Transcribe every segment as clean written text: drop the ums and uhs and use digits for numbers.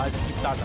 आज की ताजा।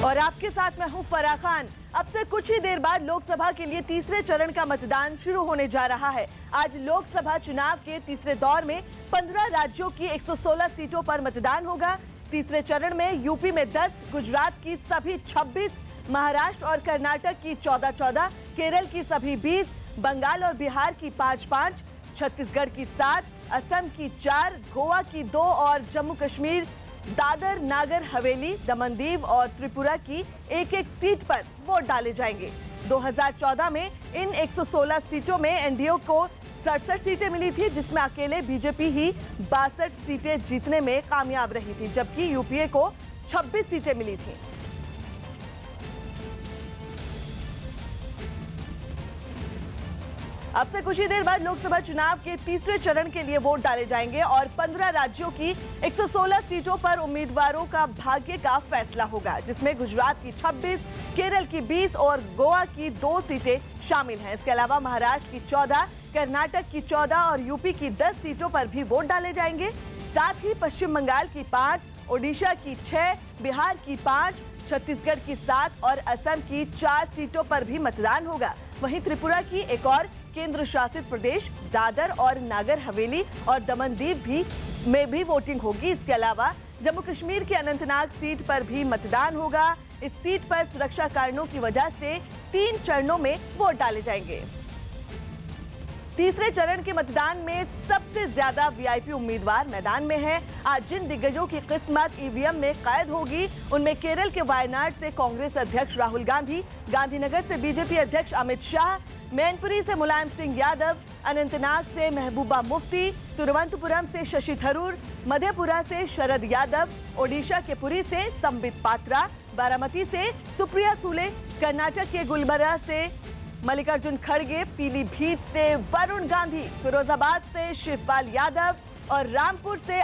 और आपके साथ मैं हूं फराह खान। अब से कुछ ही देर बाद लोकसभा के लिए तीसरे चरण का मतदान शुरू होने जा रहा है। आज लोकसभा चुनाव के तीसरे दौर में 15 राज्यों की 116 सीटों पर मतदान होगा। तीसरे चरण में यूपी में 10, गुजरात की सभी 26, महाराष्ट्र और कर्नाटक की 14-14, केरल की सभी 20, बंगाल और बिहार की 5-5, छत्तीसगढ़ की 7, असम की 4, गोवा की 2 और जम्मू कश्मीर, दादर, नागर हवेली, दमन-दीव और त्रिपुरा की एक-एक सीट पर वोट डाले जाएंगे। 2014 में इन 116 सीटों में एनडीए को 67 सीटें मिली थी, जिसमें अकेले बीजेपी ही 62 सीटें जीतने में कामयाब रही थी, जबकि यूपीए को 26 सीटें मिली थी। अब से कुछ ही देर बाद लोकसभा चुनाव के तीसरे चरण के लिए वोट डाले जाएंगे और 15 राज्यों की 116 सीटों पर उम्मीदवारों का भाग्य का फैसला होगा, जिसमें गुजरात की 26, केरल की 20 और गोवा की 2 सीटें शामिल हैं। इसके अलावा महाराष्ट्र की 14, कर्नाटक की 14 और यूपी की 10 सीटों पर भी वोट डाले जाएंगे। साथ ही पश्चिम बंगाल की 5, ओडिशा की 6, बिहार की 5, छत्तीसगढ़ की 7 और असम की 4 सीटों पर भी मतदान होगा। वहीं त्रिपुरा की एक और केंद्र शासित प्रदेश दादर और नागर हवेली और दमन-दीव में भी वोटिंग होगी। इसके अलावा जम्मू कश्मीर के अनंतनाग सीट पर भी मतदान होगा। इस सीट पर सुरक्षा कारणों की वजह से 3 चरणों में वोट डाले जाएंगे। तीसरे चरण के मतदान में सबसे ज्यादा वीआईपी उम्मीदवार मैदान में हैं। आज जिन दिग्गजों की किस्मत ईवीएम में कैद होगी, उनमें केरल के वायनाड से कांग्रेस अध्यक्ष राहुल गांधी, गांधीनगर से बीजेपी अध्यक्ष अमित शाह, मैनपुरी से मुलायम सिंह यादव, अनंतनाग से महबूबा मुफ्ती, तिरुवनंतपुरम से शशि थरूर, मधेपुरा से शरद यादव, ओडिशा के पुरी से संबित पात्रा, बारामती से सुप्रिया सुले, कर्नाटक के गुलबर्गा से मल्लिकार्जुन खड़गे, पीलीभीत से वरुण गांधी, फिरोजाबाद से शिवपाल यादव और रामपुर से